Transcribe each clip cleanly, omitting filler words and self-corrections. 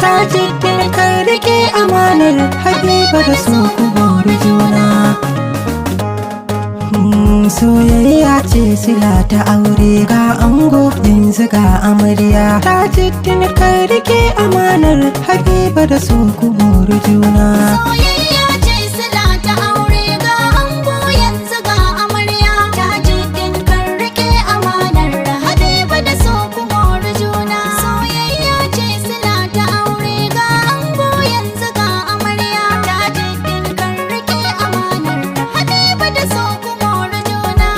Tajuddin kan rike amanar Habiba da so ku bori juna. Soyayya ce sila ta aure, ga ango yanzu ga amarya. Tajuddin kan rike amanar Habiba da so ku bori juna. Soyayya ce sila ta aure, ga ango yanzu ga amarya. Tajuddin kan rike amanar Habiba da so ku bori juna. Soyayya ce sila ta aure, ga ango yanzu ga amarya. Tajuddin kan rike amanar Habiba da so ku bori juna.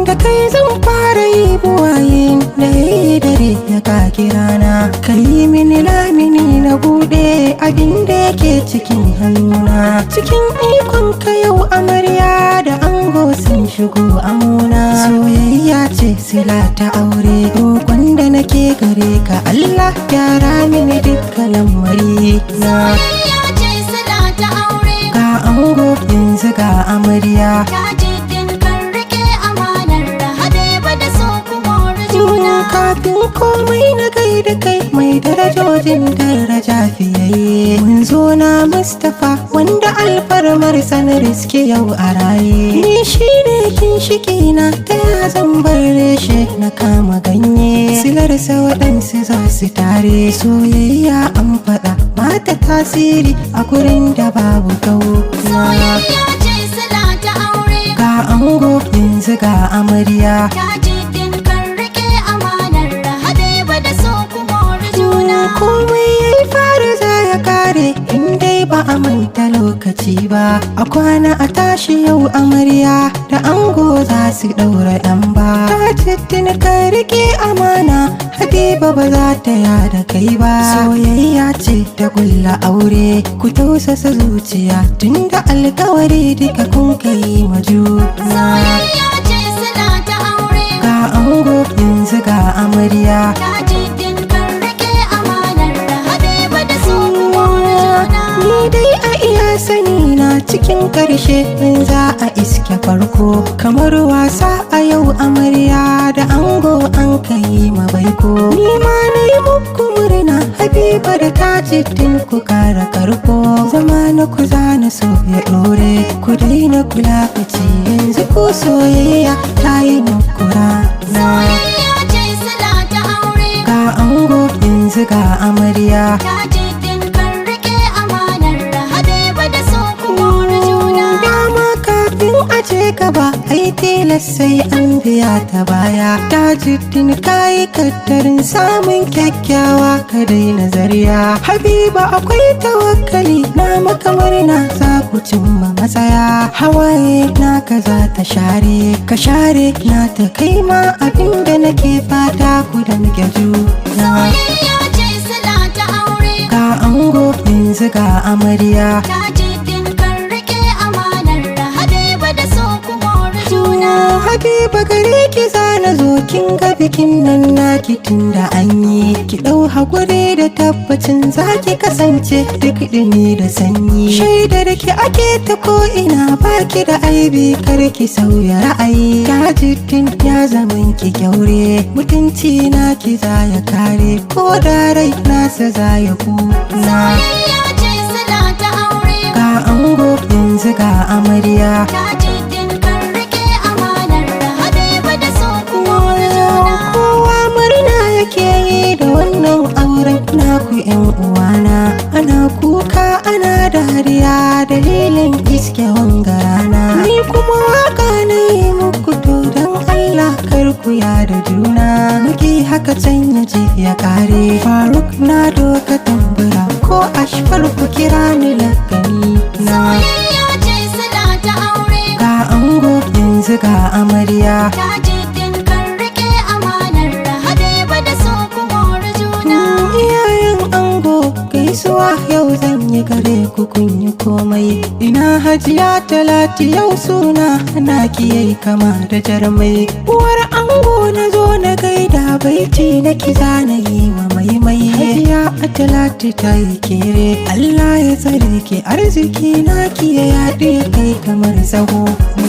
Da kai zan fara yi buwayen da ya yi dare ya kaki rana. Ka yi mini lamini na bude abin da yake cikin hannuna. Cikin ikon ka yau amarya da ango sun shigo amuna. Soyayya ce sila ta aure, roƙon da nake gare ka Allah gyara mini dukkan lamari na. Soyayya ce sila ta aure, Ga ango yanzu ga amarya. Tajuddin kan rike amanar Habiba da so ku bori juna. Kafin komai na gaida kai mai darajojin daraja fiyayye. Mun zo na Mustapha wanda alfarmar sanar riske yau a raye. Ni shi ne ginshiki na ta ya zan bar reshe na kama ganye. Silarsa waɗansu za su tare, soyayya an faɗa mata tasiri a gurin da babu kauna. Soyayya ce sila ta aure, Ga ango yanzu ga amarya. Tajuddin kan rike amanar Habiba da so ku bori juna. Komai ya yi fara za ya kare in dai ba a manta lokaci ba. A kwana a tashi yau amarya da ango za su ɗaura ɗan ba. Tajuddin kan rike amana Habiba ba za ta yada kai ba. Soyayya ce ta kulla aure, ku tausasa zuciya tunda alkawari duka kun kai ma juna. Soyayya ce sila ta aure, Ga ango yanzu ga amarya. Tajuddin kan rike amanar Habiba da so ku bori juna. Ni dai a iya sani na cikin ƙarshe in za a iske farko. Kamar wasa a yau amarya da ango an kai mabaiko. Ni ma na yi muku murna Habiba da Tajuddin ku kara karko. Zama na ku zana so ya ɗore, ku daina kula fici yanzu ko soyayya ta yi muku rana. Soyayya ce sila ta aure, Ga ango yanzu ga amarya. Tajuddin kan rike amanar Habiba da so ku bori juna. Dama kafin a ce gaba ai tilas sai an biya ta baya. Tajuddin kayi kaddarin samun kyakkyawa ka daina zariya. Habiba akwai tawakkali na maka murna za ku cimma matsaya. Hawaye naka za ta share, ka share na ta kai ma abinda nake fata ku damke juna. Soyayya ce sila ta aure, Ga ango yanzu ga amarya. Tajuddin kan rike amanar Habiba da so ku bori juna. Habiba gare ki zana zo kin ga bikin nan naki tunda an yi. Ki ɗau hakuri da tabbacin zaki kasance duk ɗumi da sanyi. Shaidar ki ake ta ko ina baki da aibi kar ki sauya ra'ayi. Tajuddin ya zaman ki kyaure, mutunci na ki za ya kare ko da rai nasa za ya kuna. Soyayya ce sila ta aure, Ga ango yanzu ga amarya. Tajuddin kan rike amanar Habiba da so ku bori juna. Kowa murna yake yi da wannan auren naku yan uwana. Ana kuka ana dariya dalilin iske wangarana. Ni kuma waka na yi muku to don Allah kar ku ya da juna. Muki haka can ya je ya kare. Faruk na doka tambura ko ashfar ku kira ni lakani na. Soyayya ce sila ta aure, Ga ango yanzu ga amarya. Tajuddin kan rike amanar Habiba da so ku bori juna. Iyayen ango gaisuwa yau zan yi gare ku kun yi komai. Ina hajiya talati yau suna na kiyai kama da jarmai. Uwar ango na zo na gaida baiti na kiza na yi wa maimai. hajiya a talatu ta yi kere, Allah ya tsare ki arziki na ki ya yaɗe ya kai kamar tsaho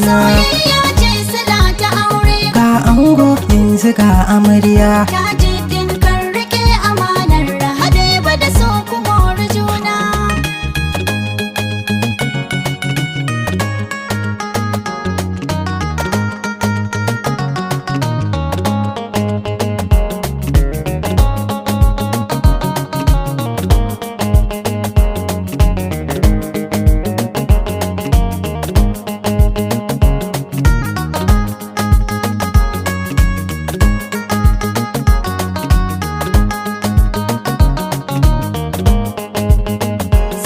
na. Soyayya ce sila ta aure, Ga ango yanzu ga amarya, Tajuddin kan rike amanar Habiba da so ku more juna.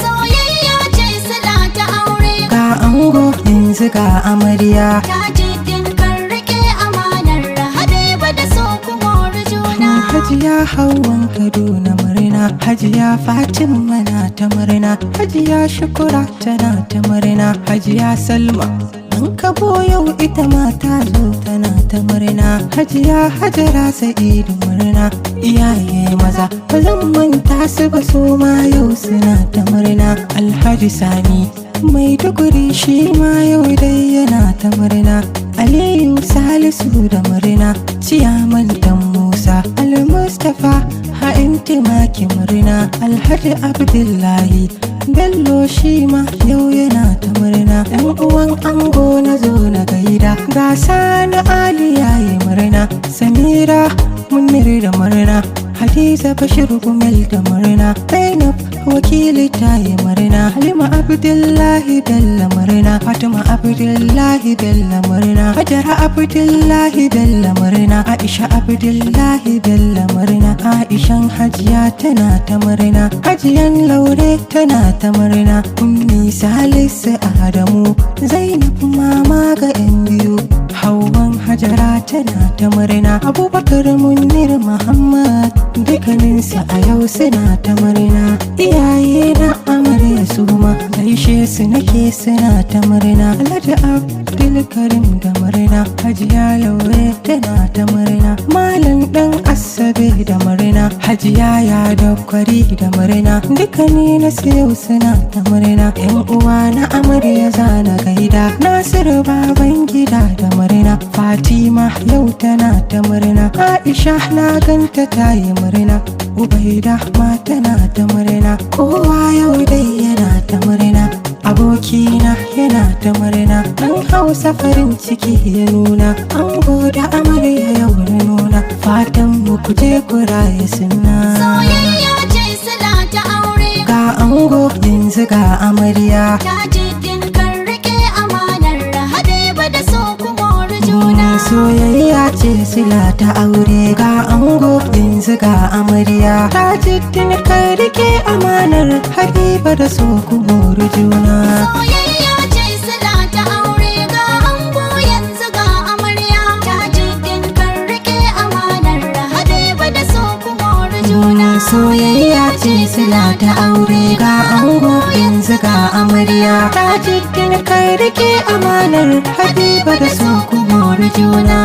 Soyayya ce sila ta aure, ga ango yanzu ga amarya. Tajuddin kan rike amanar Habiba da so ku more juna. Hajiya Hauwan Kaduna murna, Hajiya Fatima na ta murna, Hajiya Shukura tana ta murna, Hajiya Salma an kabo yau ita ma ta zo tana ta murna, Hajiya Hajara Sa'idu murna, iyaye maza ba zan manta su ba su ma yau suna ta murna, Alhaji Sani Maiduguri shi ma yau dai yana ta murna, Aliyu Salisu da murna, Ciyaman Dan Musa Al-Mustapha ha'inti maki murna, Alhaji Abdullahi Bello shi ma yau yana ta murna, ɗan uwan ango na zo na gaida, ga Sani Ali yayi murna, Samira Munir da murna, Hadiza Bashir Gumel da murna, Zainab wakili ta yi murna, Halima Abdullahi Bello murna, Fatima Abdullahi Bello murna, Hajara Abdullahi Bello murna, Aisha Abdullahi Bello murna, Aishan Hajiya tana ta murna, Hajiyan Laure tana ta murna, Ummi Salisu Adamu, Zainab mama ga 'yan biyu, Hauwan Hajara tana ta murna, Abubakar Munir Muhammad dukkaninsu a yau suna ta murna, iyaye na amarya su ma gaishe su nake suna ta murna, Alhaji Abdulkarim da murna, Hajiya Laure tana ta murna, Malam Dan Asabe da murna, Hajiya Yado Kwari da murna, dukkani na yau suna ta murna, 'yan uwa na amarya zana gaida, Nasiru Babangida da murna, Fatima yau tana ta murna, Aisha na ganta ta yi murna, Ubaida ma tana ta murna, kowa yau dai yana ta murna, abokina yana ta murna, an Hausa farin ciki ya nuna, an goda amarya yau na nuna, fatan mu ku je ku raye suna. Soyayya ce sila ta aure, Ga ango yanzu ga amarya, Tajuddin kan rike amanar Habiba da so ku more juna. soyayya ce sila ta aure, ga ango yanzu ga amarya, Tajuddin kai rike amanar Habiba da so ku more juna. Soyayya ce sila ta aure, ga ango yanzu ga amarya, Tajuddin kan rike amanar Habiba da so ku more juna. Soyayya ce sila ta aure, ga ango yanzu ga amarya, Tajuddin kai rike amanar Habiba da so ku more juna.